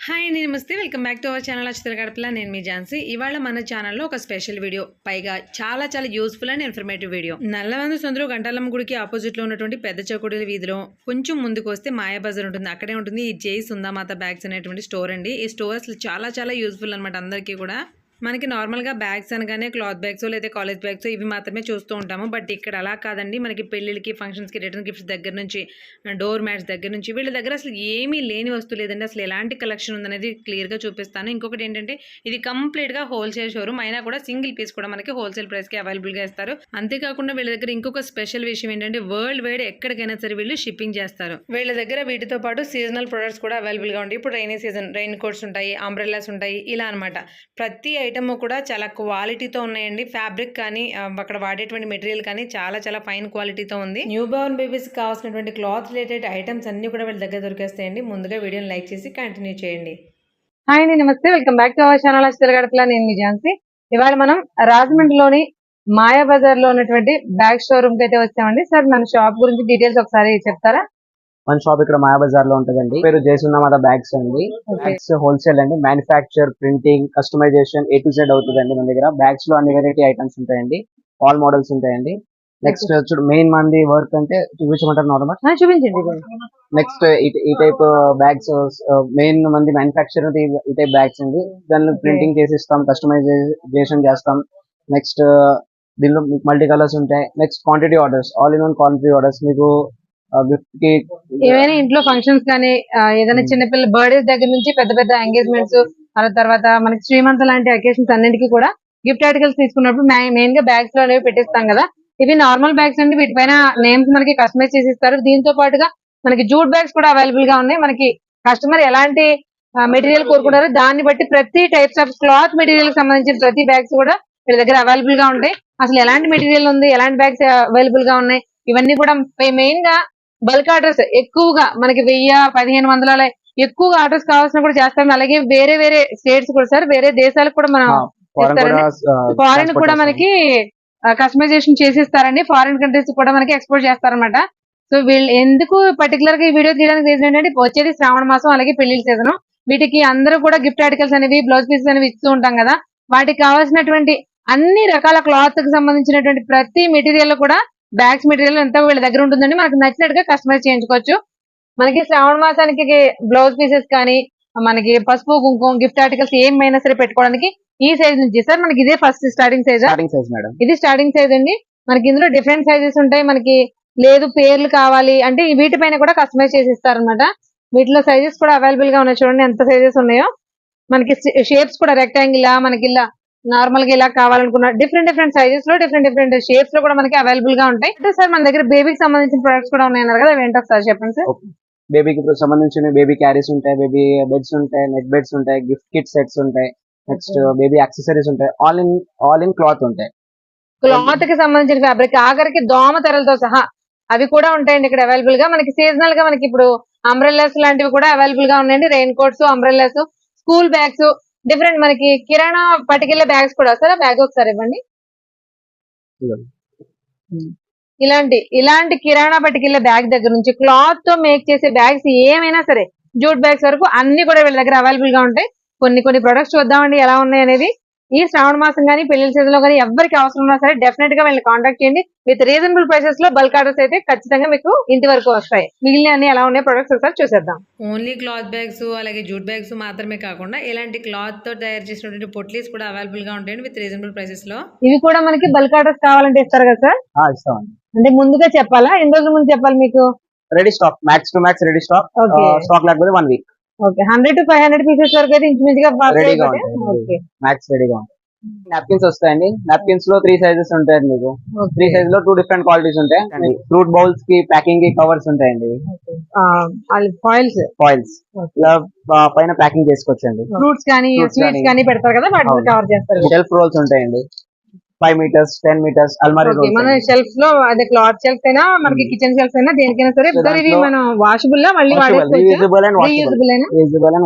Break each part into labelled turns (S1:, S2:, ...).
S1: Hi అండి, నమస్తే. Welcome back to our channel అక్షతల గడపల. నేను మీ ఝాన్సీ. ఇవాళ మన ఛానల్లో ఒక స్పెషల్ వీడియో, పైగా చాలా useful and informative video. నల్లవంద సొందరు Gantalamma గుడికి ఆపోజిట్ లో ఉన్నటువంటి పెద్ద చౌకుడుల వీధిలో కొంచెం ముందుకు వస్తే మాయాబజార్ ఉంటుంది. అక్కడే ఉంటుంది ఈ జై సుందామాత బ్యాగ్స్ అనేటువంటి స్టోర్ అండి. ఈ స్టోర్ అసలు చాలా యూస్ఫుల్ అనమాట అందరికీ కూడా. మనకి నార్మల్గా బ్యాగ్స్ అనగానే క్లాత్ బ్యాగ్స్ లేదా కాలేజ్ బ్యాగ్స్ ఇవి మాత్రమే చూస్తూ ఉంటాము. బట్ ఇక్కడ అలా కాదండి. మనకి పెళ్ళిళ్ళకి, ఫంక్షన్స్కి, రిటర్న్ గిఫ్ట్స్ దగ్గర నుంచి, డోర్ మ్యాట్స్ దగ్గర నుంచి వీళ్ళ దగ్గర అసలు ఏమీ లేని వస్తువు లేదండి. అసలు ఎలాంటి కలెక్షన్ ఉందనేది క్లియర్గా చూపిస్తాను. ఇంకొకటి ఏంటంటే, ఇది కంప్లీట్గా హోల్సేల్ షోరూమ్ అయినా కూడా సింగిల్ పీస్ కూడా మనకి హోల్సేల్ ప్రైస్కి అవైలబుల్గా ఇస్తారు. అంతేకాకుండా వీళ్ళ దగ్గర ఇంకొక స్పెషల్ విషయం ఏంటంటే, వరల్డ్ వైడ్ ఎక్కడికైనా సరే వీళ్ళు షిప్పింగ్ చేస్తారు. వీళ్ళ దగ్గర వీటితో పాటు సీజనల్ ప్రొడక్ట్స్ కూడా అవైలబుల్గా ఉంటాయి. ఇప్పుడు రైనీ సీజన్ రెయిన్ కోట్స్ ఉంటాయి, అంబ్రెల్లాస్ ఉంటాయి, ఇలా అనమాట. ప్రతి ఐటమ్ కూడా చాలా క్వాలిటీతో ఉన్నాయండి. ఫ్యాబ్రిక్ కానీ అక్కడ వాడేటువంటి మెటీరియల్ కానీ చాలా ఫైన్ క్వాలిటీతో ఉంది. న్యూ బోర్న్ బేబీస్ కావాల్సినటువంటి క్లాత్ రిలేటెడ్ ఐటమ్స్ అన్ని కూడా వీళ్ళ దగ్గర దొరికేస్తాయండి. ముందుగా వీడియోని లైక్ చేసి కంటిన్యూ చేయండి.
S2: హాయ్ అండి, నమస్తే. Welcome back to our channel అక్షతల గడపల. నేను మీ ఝాన్సీ. ఇవాళ మనం రాజమండ్రిలోని మాయా బజార్ లో ఉన్నటువంటి బ్యాగ్ షోరూమ్ కి అయితే వచ్చామండి. సార్, మన షాప్ గురించి డీటెయిల్స్ ఒకసారి చెప్తారా?
S3: మన షాప్ ఇక్కడ మాయా బజార్ లో ఉంటదండి. పేరు జై సుందామాత బ్యాగ్స్ అండి. బ్యాగ్స్ హోల్సేల్ అండి. Manufacture, printing, customization A to Z అవుతుందండి. మన దగ్గర బ్యాగ్స్ లో అన్ని వెరైటీ ఐటమ్స్ ఉంటాయండి. ఆల్ మోడల్స్ ఉంటాయండి. నెక్స్ట్ మెయిన్ మంది వర్క్ అంటే చూపించమంటారు నార్మల్
S2: చూపించండి.
S3: నెక్స్ట్ ఈ టైప్ బ్యాగ్స్ మెయిన్ మంది మ్యానుఫ్యాక్చర్ ఈ టైప్ బ్యాగ్స్ అండి. దాన్ని ప్రింటింగ్ చేసి ఇస్తాం, కస్టమైజేషన్ చేస్తాం. నెక్స్ట్ దీనిలో మీకు మల్టీ కలర్స్ ఉంటాయి. Next quantity orders, all in one quantity orders. మీకు గిఫ్ట్ కి
S2: ఏమైనా ఇంట్లో ఫంక్షన్స్ కానీ ఏదైనా చిన్నపిల్లల బర్త్డేస్ దగ్గర నుంచి పెద్ద ఎంగేజ్మెంట్స్, తర్వాత మనకి శ్రీమంత లాంటి అకేషన్స్ అన్నింటికి కూడా గిఫ్ట్ ఆర్టికల్స్ తీసుకున్నప్పుడు మెయిన్ గా బ్యాగ్స్ లో అనేవి పెట్టిస్తాం కదా. ఇవి నార్మల్ బ్యాగ్స్ అండి. వీటిపైన నేమ్స్ మనకి కస్టమైజ్ చేసి ఇస్తారు. దీంతో పాటుగా మనకి జూట్ బ్యాగ్స్ కూడా అవైలబుల్ గా ఉన్నాయి. మనకి కస్టమర్ ఎలాంటి మెటీరియల్ కోరుకుంటారో దాన్ని బట్టి ప్రతి టైప్స్ ఆఫ్ క్లాత్ మెటీరియల్ కి సంబంధించిన ప్రతి బ్యాగ్స్ కూడా వీళ్ళ దగ్గర అవైలబుల్ గా ఉంటాయి. అసలు ఎలాంటి మెటీరియల్ ఉంది, ఎలాంటి బ్యాగ్స్ అవైలబుల్ గా ఉన్నాయి, ఇవన్నీ కూడా మెయిన్ గా బల్క్ ఆర్డర్స్ ఎక్కువగా మనకి 1000-1500 ఎక్కువగా ఆర్డర్స్ కావాల్సిన కూడా చేస్తాం. అలాగే వేరే స్టేట్స్ కూడా సార్, వేరే దేశాలకు కూడా మనం ఫారిన్ కూడా మనకి కస్టమైజేషన్ చేసిస్తారండి. ఫారిన్ కంట్రీస్ కూడా మనకి ఎక్స్పోర్ట్ చేస్తారనమాట. సో వీళ్ళు ఎందుకు పర్టికులర్ గా ఈ వీడియో తీయడానికి రీజన్ ఏంటంటే, వచ్చేది శ్రావణ మాసం, అలాగే పెళ్లిళ్ళ సీజన్. వీటికి అందరూ కూడా గిఫ్ట్ ఆర్టికల్స్ అనేవి, బ్లౌజ్ పీసెస్ అనేవి ఇస్తూ ఉంటాం కదా. వాటికి కావాల్సినటువంటి అన్ని రకాల క్లాత్ కి సంబంధించినటువంటి ప్రతి మెటీరియల్ కూడా బ్యాగ్స్ మెటీరియల్ అంతా వీళ్ళ దగ్గర ఉంటుందండి. మనకు నచ్చినట్టుగా కస్టమైజ్ చేయించుకోవచ్చు. మనకి శ్రావణ మాసానికి బ్లౌజ్ పీసెస్ కానీ, మనకి పసుపు కుంకుమ గిఫ్ట్ ఆర్టికల్స్ ఏమైనా సరే పెట్టుకోవడానికి ఈ సైజ్ నుంచి సార్ మనకి ఇదే ఫస్ట్ స్టార్టింగ్ సైజ్. ఇది స్టార్టింగ్ సైజ్ అండి. మనకి ఇందులో డిఫరెంట్ సైజెస్ ఉంటాయి. మనకి లేదు పేర్లు కావాలి అంటే వీటిపైన కూడా కస్టమైజ్ చేసి ఇస్తారనమాట. వీటిలో సైజెస్ కూడా అవైలబుల్ గా ఉన్నాయి. చూడండి ఎంత సైజెస్ ఉన్నాయో. మనకి షేప్స్ కూడా రెక్టాంగిల్, మనకి ఇలా నార్మల్ గా ఇలా కావాలనుకున్న డిఫరెంట్ సైజెస్ లో, డిఫరెంట్ షేప్స్ లో కూడా మనకి అవైలబుల్ గా ఉంటాయి. అంటే సార్ మన దగ్గర బేబీకి సంబంధించిన ప్రొడక్ట్స్ కూడా ఉన్నాయి కదా, అవి ఏంటో ఒకసారి చెప్పండి సార్.
S3: బేబీకి సంబంధించిన బేబీ క్యారీస్ ఉంటాయి, బేబీ బెడ్స్ ఉంటాయి, నెట్ బెడ్స్ ఉంటాయి, గిఫ్ట్ కిట్ సెట్స్ ఉంటాయి. నెక్స్ట్ బేబీ యాక్సెసరీస్ ఉంటాయి. ఆల్ ఇన్ క్లాత్ ఉంటాయి.
S2: క్లాత్ కి సంబంధించిన ఫ్యాబ్రిక్ ఆఖరికి దోమ తెరలతో సహా అవి కూడా ఉంటాయండి ఇక్కడ అవైలబుల్ గా. మనకి సీజనల్ గా మనకి ఇప్పుడు అంబ్రెల్లాస్ లాంటివి కూడా అవైలబుల్ గా ఉన్నాయండి. Rain coats, umbrellas, school bags, different మనకి కిరాణా పట్టుకెళ్లే బ్యాగ్స్ కూడా వస్తారా. బ్యాగ్ ఒకసారి ఇవ్వండి. ఇలాంటి కిరాణా పట్టుకెళ్లే బ్యాగ్ దగ్గర నుంచి క్లాత్ తో మేక్ చేసే బ్యాగ్స్ ఏమైనా సరే, జూట్ బ్యాగ్స్ వరకు అన్ని కూడా వీళ్ళ దగ్గర అవైలబుల్ గా ఉంటాయి. కొన్ని ప్రొడక్ట్స్ చూద్దామండి ఎలా ఉన్నాయి అనేది. ఈ శ్రావణ మాసం కానీ, పెళ్లి సీజన్ లో కానీ ఎవరికి అవసరం ఉన్నా సరే డెఫినెట్ గా వీళ్ళని కాంటాక్ట్ చేయండి. విత్ రీజనబుల్ ప్రైసెస్ లో బల్క్ ఆర్డర్స్ అయితే ఖచ్చితంగా మీకు ఇంటి వరకు వస్తాయి. మిగిలిన అన్ని ఎలా ఉన్నాయి ప్రొడక్ట్స్ ఒకసారి చూసేద్దాం.
S1: ఓన్లీ క్లాత్ బ్యాగ్స్ అలాగే జూట్ బ్యాగ్స్ మాత్రమే కాకుండా ఇలాంటి క్లాత్ తో తయారు చేసినటువంటి పొట్లీస్ కూడా అవైలబుల్ గా ఉంటాయండి విత్ రీజనబుల్ ప్రైసెస్ లో.
S2: ఇవి కూడా మనకి బల్క్ ఆర్డర్స్ కావాలంటే ఇస్తారు కదా సార్?
S3: ఇస్తామండి.
S2: అంటే ముందుగా చెప్పాలా, ఎన్ని రోజుల ముందు చెప్పాలి మీకు?
S3: Ready stock, max to max ready stock. Stock లేకపోతే 1 వీక్.
S2: ఓకే, 100 to 500 పీసెస్ వరకు అయితే ఇంచుమించుగా
S3: రెడీగా ఉంటాయి. మ్యాక్స్ రెడీగా ఉంటాయి. నాప్కిన్స్ వస్తాయండి. నాప్కిన్స్ లో 3 సైజెస్ ఉంటాయండి. మీకు 3 సైజ్ లో 2 డిఫరెంట్ క్వాలిటీస్ ఉంటాయి. ఫ్రూట్ బౌల్స్ కి ప్యాకింగ్ కి కవర్స్ ఉంటాయండి. ఫాయిల్స్ ఇలా పైన ప్యాకింగ్ చేసుకోవచ్చండి.
S2: ఫ్రూట్స్ కానీ స్వీట్స్ కానీ పెడతారు కదా, వాటిని కవర్ చేస్తారు.
S3: షెల్ఫ్ రోల్స్ ఉంటాయండి. 5 meters, 10 meters అల్మారీ రోల్స్.
S2: మన షెల్ఫ్ లో అదే క్లాత్ షెల్ఫ్ అయినా, మనకి కిచెన్ షెల్ఫ్ అయినా, దేనికైనా సరే ఇవి మనం వాషబుల్ మళ్ళీ
S3: యూజబుల్ అండ్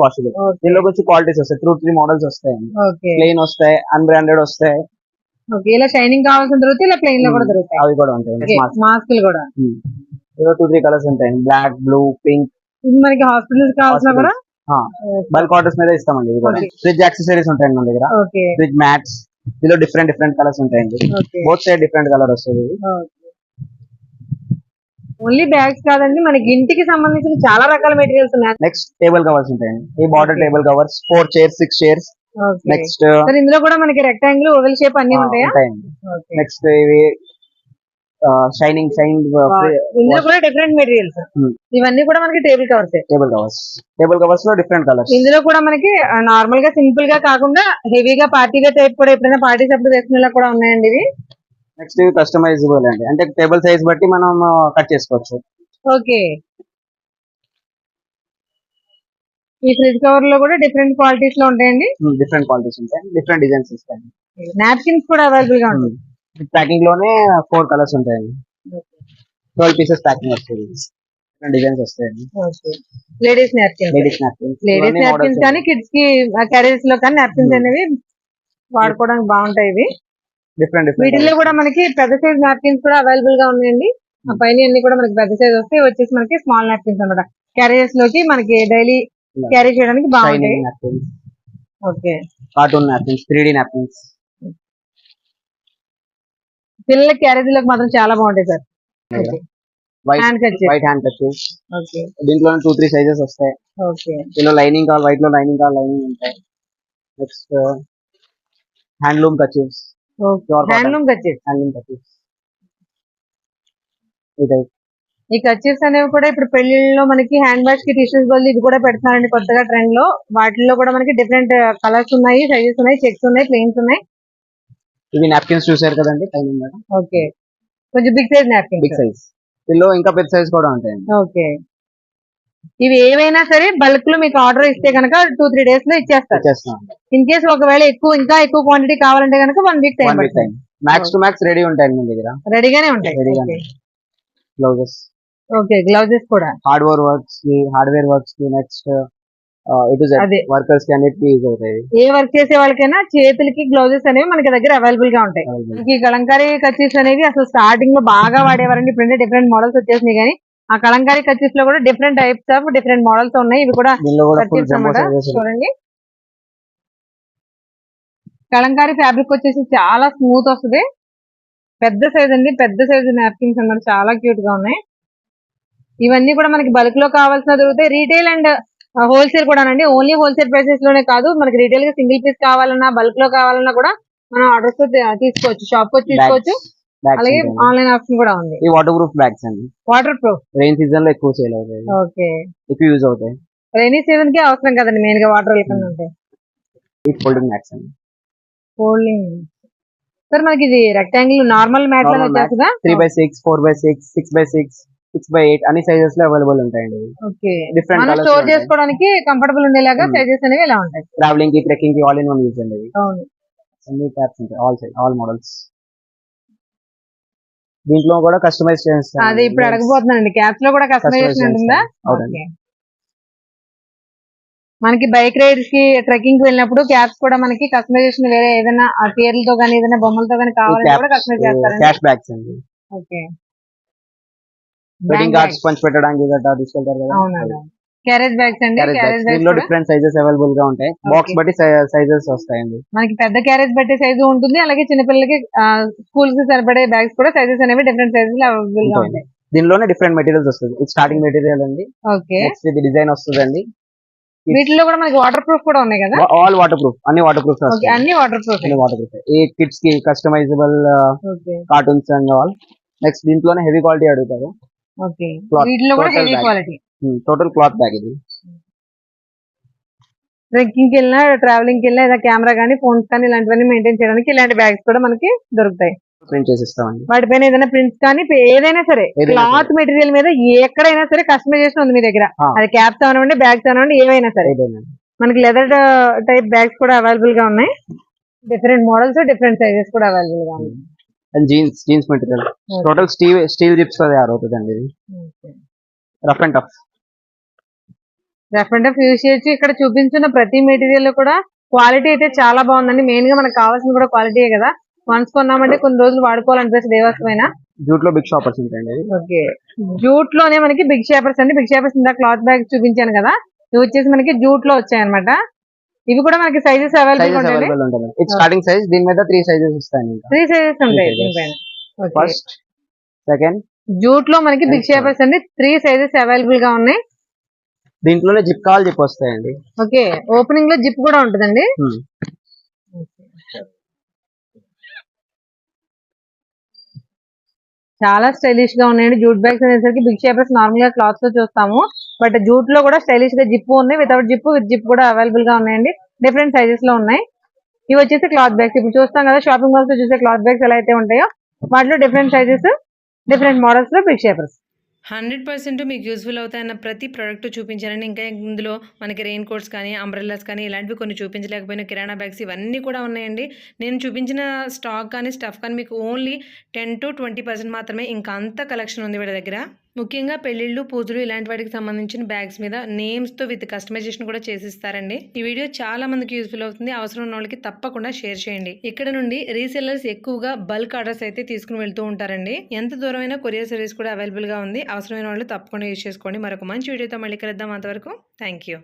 S3: వాషబుల్. దీనిలో కొంచెం క్వాలిటీస్ వస్తాయి. 3 మోడల్స్ వస్తాయి. ప్లెయిన్ వస్తాయి, అన్బ్రాండెడ్ వస్తాయి.
S2: ఇలా షైనింగ్ కావాల్సిన దొరుకుతాయి, ఇలా ప్లెయిన్ లో కూడా దొరుకుతాయి.
S3: అవి కూడా ఉంటాయి.
S2: మాస్కులు కూడా
S3: 2-3 కలర్స్ ఉంటాయి. Black, blue, pink.
S2: ఇది మనకి హాస్పిటల్స్ కావాల్సిన కూడా
S3: బల్క్ ఆర్డర్స్ మీద ఇస్తామండి. ఇవి కూడా
S2: Okay.
S3: ఫ్రిడ్జ్ యాక్సెసరీస్ ఉంటాయండి మన దగ్గర.
S2: ఓకే
S3: ఫ్రిడ్జ్ మ్యాట్స్ ఇందులో డిఫరెంట్ కలర్స్ ఉంటాయండి.
S2: Okay
S3: both side different colour వస్తుంది.
S2: ఓన్లీ బ్యాగ్స్ కాదండి, మనకి ఇంటికి సంబంధించిన చాలా రకాల మెటీరియల్స్ ఉన్నాయి.
S3: నెక్స్ట్ టేబుల్ కవర్స్ ఉంటాయండి. ఈ border
S2: Okay.
S3: Table covers 4 chairs 6 chairs.
S2: Okay
S3: next
S2: sir ఇందులో కూడా మనకి రెక్టాంగిల్ ఓవెల్ షేప్ అన్ని ఉంటాయా?
S3: ఉంటాయండి.
S2: ఓకే
S3: నెక్స్ట్ ఇవి షైనింగ్
S2: ఇందులో కూడా డిఫరెంట్ మెటీరియల్స్.
S3: Hmm.
S2: ఇవన్నీ కూడా మనకి టేబుల్ కవర్స్.
S3: టేబుల్ కవర్స్ లో డిఫరెంట్ కలర్స్.
S2: ఇందులో కూడా మనకి నార్మల్ గా సింపుల్ గా కాకుండా హెవీగా పార్టీగా టైప్ కూడా ఎప్పుడైనా పార్టీస్ అప్పుడు వేసుకునేలా కూడా ఉన్నాయండి ఇవి.
S3: నెక్స్ట్ ఇవి కస్టమైజబుల్ అండి, అంటే టేబుల్ సైజ్ బట్టి మనం కట్ చేసుకోవచ్చు.
S2: ఓకే ఈ ఫ్రిడ్జ్ కవర్ లో కూడా డిఫరెంట్ క్వాలిటీస్ లో ఉంటాయండి.
S3: డిఫరెంట్ క్వాలిటీస్ ఉంటాయి, డిఫరెంట్ డిజైన్స్ ఇస్తాయి.
S2: నాప్కిన్స్ కూడా అవైలబుల్ గా ఉంటాయి.
S3: ప్యాకింగ్ లోనే 4 కలర్స్ ఉంటాయండి. 12 పీసెస్ ప్యాకింగ్ వస్తుంది. డిఫరెంట్ డిజైన్స్ వస్తాయండి.
S2: Okay ladies napkins.
S3: Ladies napkins
S2: కానీ కిడ్స్ కి క్యారేజ్ లో కానీ నాప్కిన్స్ అనేవి వాడుకోవడానికి బాగుంటాయి ఇవి.
S3: డిఫరెంట్
S2: వీటిల్లో కూడా మనకి పెద్ద సైజ్ నాప్కిన్స్ కూడా అవైలబుల్ గా ఉన్నాయండి. ఆ పైన అన్ని కూడా మనకి పెద్ద సైజ్ వస్తాయి, వచ్చేసి మనకి స్మాల్ నాప్కిన్స్ అన్నమాట. క్యారేజెస్ లోకి మనకి డైలీ క్యారీ చేయడానికి బాగుంటాయి. Okay
S3: cartoon napkins, 3D napkins.
S2: పిల్లల క్యారేజ్ లోకి మాత్రం చాలా బాగుంటాయి sir. Hand kerchief.
S3: White hand kerchief.
S2: Okay
S3: దీంట్లో 2-3 సైజెస్ వస్తాయి.
S2: ఓకే
S3: దీనిలో లైనింగ్ కావాలి, వైట్ లో లైనింగ్ కావాలి, లైనింగ్ ఉంటాయి. Next handloom kerchiefs.
S2: Handloom kerchief. ఈ కర్చీఫ్స్ అనేవి కూడా ఇప్పుడు పెళ్లిళ్ళలో మనకి హ్యాండ్ బ్యాగ్స్ కి టీషర్ట్స్ బదులు ఇది కూడా పెడుతున్నారండి కొత్తగా ట్రెండ్ లో. వాటిల్లో కూడా మనకి డిఫరెంట్ కలర్స్ ఉన్నాయి, సైజెస్ ఉన్నాయి, చెక్స్ ఉన్నాయి, ప్లెయిన్స్ ఉన్నాయి.
S3: ఇవి నాప్కిన్స్ చూసారు కదండి పైన.
S2: ఓకే కొంచెం big size napkins.
S3: Big size. దీనిలో ఇంకా పెద్ద సైజ్ కూడా ఉంటాయండి.
S2: ఓకే ఇవి ఏవైనా సరే బల్క్ లో మీకు ఆర్డర్ ఇస్తే కనుక 2-3 డేస్ లో ఇచ్చేస్తారు. ఇన్ కేసు ఒకవేళ ఇంకా ఎక్కువ క్వాంటిటీ కావాలంటే కనుక 1 వీక్ టైం పడుతుంది.
S3: మ్యాక్స్ టు మ్యాక్స్ రెడీ ఉంటాయండి మన దగ్గర.
S2: రెడీగానే ఉంటాయి.
S3: గ్లౌజెస్.
S2: ఓకే గ్లౌజెస్ కూడా
S3: హార్డ్వేర్ వర్క్స్ కి నెక్స్ట్
S2: అదే.
S3: వర్కర్స్ కి అన్నిటికీ యూజ్ అవుతాయి.
S2: ఏ వర్క్ చేసే వాళ్ళకైనా చేతులకి గ్లౌజెస్ అనేవి మనకి దగ్గర అవైలబుల్ గా ఉంటాయి. ఈ కలంకారీ కర్చీఫ్స్ అనేవి అసలు స్టార్టింగ్ లో బాగా వాడేవారండి. ఇప్పుడు డిఫరెంట్ మోడల్స్ వచ్చేసినాయి, కానీ ఆ కలంకారీ కర్చీఫ్ లో కూడా different types of different models ఉన్నాయి. ఇవి కూడా కర్చీఫ్స్ అన్నమాట. చూడండి కలంకారీ ఫ్యాబ్రిక్ వచ్చేసి చాలా స్మూత్ వస్తుంది. పెద్ద సైజ్ అండి, పెద్ద సైజ్ నాప్కిన్స్ అన్నమాట, చాలా క్యూట్ గా ఉన్నాయి. ఇవన్నీ కూడా మనకి బల్క్ లో కావాల్సిన దొరుకుతాయి. రీటైల్ అండ్ హోల్సేల్ కూడా అండి. ఓన్లీ హోల్సేల్ ప్రైసెస్ లోనే కాదు, మనకి రీటైల్ గా సింగిల్ పీస్ కావాలన్నా బల్క్ లో కావాలన్నా కూడా మనం ఆర్డర్స్ తీసుకోవచ్చు, షాప్ వచ్చి తీసుకోవచ్చు. అలాగే ఆన్లైన్ ఆప్షన్ కూడా ఉంది.
S3: ఈ వాటర్ ప్రూఫ్ బ్యాగ్స్ అండి.
S2: Water proof.
S3: రెయిన్ సీజన్ లో ఎక్కువ సేల్ అవుతాయి.
S2: ఓకే
S3: ఎక్కువ యూజ్ అవుతాయి.
S2: రైనీ సీజన్ కి అవసరం కదండి మెయిన్ గా వాటర్ వెళ్ళకుండా ఉంటాయి.
S3: ఈ ఫోల్డింగ్ మ్యాట్స్ అండి.
S2: ఫోల్డింగ్ సార్ మనకి ఇది రెక్టాంగిల్ నార్మల్ మ్యాట్ లో వచ్చేస్తుందా?
S3: 3x6, 4x6, 6x6, 6x8 అన్ని సైజెస్ లో అవైలబుల్ ఉంటాయండి.
S2: ఓకే
S3: డిఫరెంట్
S2: మనం స్టోర్ చేసుకోవడానికి కంఫర్టబుల్ ఉండేలాగా సైజెస్ అనేవి ఇలా ఉంటాయి.
S3: ట్రావెలింగ్ కి, ట్రెక్కింగ్ కి ఆల్ ఇన్ వన్ యూజ్ అండి.
S2: అవును
S3: అన్ని ట్యాబ్స్ ఉంటాయి, ఆల్ మోడల్స్. దీంట్లో కూడా కస్టమైజ్ చేస్తాం.
S2: అదే ఇప్పుడు అడగబోతున్నానండి, క్యాప్స్ లో కూడా కస్టమైజేషన్ ఉంటుందా?
S3: అవునండి.
S2: మనకి బైక్ రైడ్స్ కి ట్రెక్కింగ్ కి వెళ్ళినప్పుడు క్యాప్స్ కూడా మనకి కస్టమైజేషన్ వేరే ఏదైనా పేర్లతో కానీ ఏదైనా బొమ్మలతో కానీ కావాలంటే కూడా కస్టమైజ్ చేస్తారు.
S3: క్యాష్ బ్యాగ్స్ అండి.
S2: ఓకే
S3: వెడ్డింగ్ కార్డ్స్ పంచి పెట్టడానికి గట్రా తీసుకెళ్తారు కదా.
S2: అవునండి. క్యారేజ్ బ్యాగ్స్ అండి. క్యారేజ్
S3: దీనిలో
S2: బ్యాగ్స్
S3: డిఫరెంట్ సైజెస్ అవైలబుల్ గా ఉంటాయి. బాక్స్ బట్టి సైజెస్ వస్తాయండి.
S2: మనకి పెద్ద క్యారేజ్ బట్టి సైజు ఉంటుంది, అలాగే చిన్నపిల్లలకి స్కూల్ కి సరిపడే బ్యాగ్స్ కూడా సైజెస్ అనేవి డిఫరెంట్ సైజెస్ లో అవైలబుల్ గా ఉంటాయి.
S3: దీనిలోనే డిఫరెంట్ మెటీరియల్స్ వస్తుంది. ఇది స్టార్టింగ్ మెటీరియల్ అండి.
S2: ఓకే
S3: నెక్స్ట్ ఇది డిజైన్ వస్తుందండి.
S2: వీటిలో కూడా మనకి వాటర్ ప్రూఫ్ కూడా ఉన్నాయి కదా.
S3: ఆల్ వాటర్ ప్రూఫ్, అన్ని వాటర్ ప్రూఫ్.
S2: అన్ని వాటర్ ప్రూఫ్.
S3: ఈ కిడ్స్ కి customisable cartoons and all. Next దీంట్లోనే హెవీ క్వాలిటీ అడుగుతారు.
S2: ఓకే వీటిలో కూడా heavy quality.
S3: Total cloth bag ఇది.
S2: ట్రెక్కింగ్ కి వెళ్ళినా, ట్రావెలింగ్ కి వెళ్ళినా, ఏదైనా కెమెరా కానీ ఫోన్స్ కానీ ఇలాంటివన్నీ మెయింటైన్ చేయడానికి ఇలాంటి బ్యాగ్స్ కూడా మనకి దొరుకుతాయి.
S3: ప్రింట్ చేసిస్తామండి.
S2: వాటిపైన ఏదైనా ప్రింట్స్ కానీ ఏదైనా సరే క్లాత్ మెటీరియల్ మీద ఎక్కడైనా సరే కస్టమైజేషన్ ఉంది మీ దగ్గర. అది క్యాప్స్ అవనివ్వండి, బ్యాగ్స్ అవనివ్వండి, ఏవైనా సరే. మనకి లెదర్ టైప్ బ్యాగ్స్ కూడా అవైలబుల్ గా ఉన్నాయి. డిఫరెంట్ మోడల్స్, డిఫరెంట్ సైజెస్ కూడా అవైలబుల్ గా ఉన్నాయి.
S3: Jeans material total steel zips తయారవుతుందండి. ఇది రఫ్ అండ్ టఫ్
S2: యూజ్ చేయొచ్చు. ఇక్కడ చూపించిన ప్రతి మెటీరియల్ కూడా క్వాలిటీ అయితే చాలా బాగుందండి. మెయిన్ గా మనకు కావాల్సింది కూడా క్వాలిటీయే కదా. వన్స్ కొన్నామంటే కొన్ని రోజులు వాడుకోవాలనిపిస్తుంది దేవస్థమైన.
S3: జూట్ లో బిగ్ షాపర్స్ ఉంటాయండి.
S2: ఓకే జూట్ లోనే మనకి బిగ్ షేపర్స్ అండి. బిగ్ షేపర్స్ ఇందా క్లాత్ బ్యాగ్ చూపించాను కదా, ఇవి వచ్చేసి మనకి జూట్ లో వచ్చాయి అనమాట. ఇవి కూడా మనకి సైజెస్ అవైలబుల్
S3: సైజెస్
S2: ఉంటాయి.
S3: అవైలబుల్ ఉంటుంది. ఇది స్టార్టింగ్ సైజ్, దీని మీద 3 సైజెస్ వస్తాయి. ఇంకా
S2: 3 సైజెస్ ఉంటాయి
S3: Three sizes.
S2: దీనిపైన. ఓకే.
S3: ఫస్ట్, సెకండ్,
S2: జూట్ లో మనకి బిగ్
S3: Next one.
S2: షేపర్స్ అండి 3 సైజెస్ అవైలబుల్ గా ఉన్నాయి.
S3: దీంట్లోనే జిప్ కావాలి జిప్ వస్తాయండి.
S2: ఓకే, ఓపెనింగ్ లో జిప్ కూడా ఉంటుందండి. చాలా స్టైలిష్ గా ఉన్నాయండి జూట్ బ్యాగ్స్ అనేసరికి. బిగ్ షేపర్స్ నార్మల్ గా క్లాత్స్ లో చూస్తాము, బట్ జూట్ లో కూడా స్టైలిష్ గా జిప్ ఉన్నాయి, వితౌట్ జిప్, విత్ జిప్ కూడా అవైలబుల్ గా ఉన్నాయండి. డిఫరెంట్ సైజెస్ లో ఉన్నాయి. ఇవి వచ్చేసి క్లాత్ బ్యాగ్స్. ఇప్పుడు చూస్తాం కదా షాపింగ్ మాల్స్ లో చూసే క్లాత్ బ్యాగ్స్ ఎలా అయితే ఉంటాయో వాటిలో డిఫరెంట్ సైజెస్, డిఫరెంట్ మోడల్స్ లో బిగ్ షేపర్స్.
S1: 100% మీకు యూస్ఫుల్ అవుతాయన్న ప్రతి ప్రోడక్ట్ చూపించానండి. ఇంకా ఇందులో మనకి రెయిన్ కోట్స్ కానీ, అంబ్రెల్లాస్ కానీ ఇలాంటివి కొన్ని చూపించలేకపోయినా కిరాణా బ్యాగ్స్ ఇవన్నీ కూడా ఉన్నాయండి. నేను చూపించిన స్టాక్ కానీ స్టఫ్ కానీ మీకు ఓన్లీ 10 to 20% మాత్రమే. ఇంకా అంత కలెక్షన్ ఉంది వీళ్ళ దగ్గర. ముఖ్యంగా పెళ్ళిళ్ళు, పూజలు ఇలాంటి వాటికి సంబంధించిన బ్యాగ్స్ మీద నేమ్స్తో విత్ కస్టమైజేషన్ కూడా చేసిస్తారండి. ఈ వీడియో చాలా మందికి యూస్ఫుల్ అవుతుంది. అవసరం ఉన్న వాళ్ళకి తప్పకుండా షేర్ చేయండి. ఇక్కడ నుండి రీసెల్లర్స్ ఎక్కువగా బల్క్ ఆర్డర్స్ అయితే తీసుకుని వెళ్తూ ఉంటారండి. ఎంత దూరమైనా కొరియర్ సర్వీస్ కూడా అవైలబుల్ గా ఉంది. అవసరమైన వాళ్ళు తప్పకుండా యూజ్ చేసుకోండి. మరొక మంచి వీడియోతో మళ్ళీ కలుద్దాం. అంతవరకు థ్యాంక్ యూ.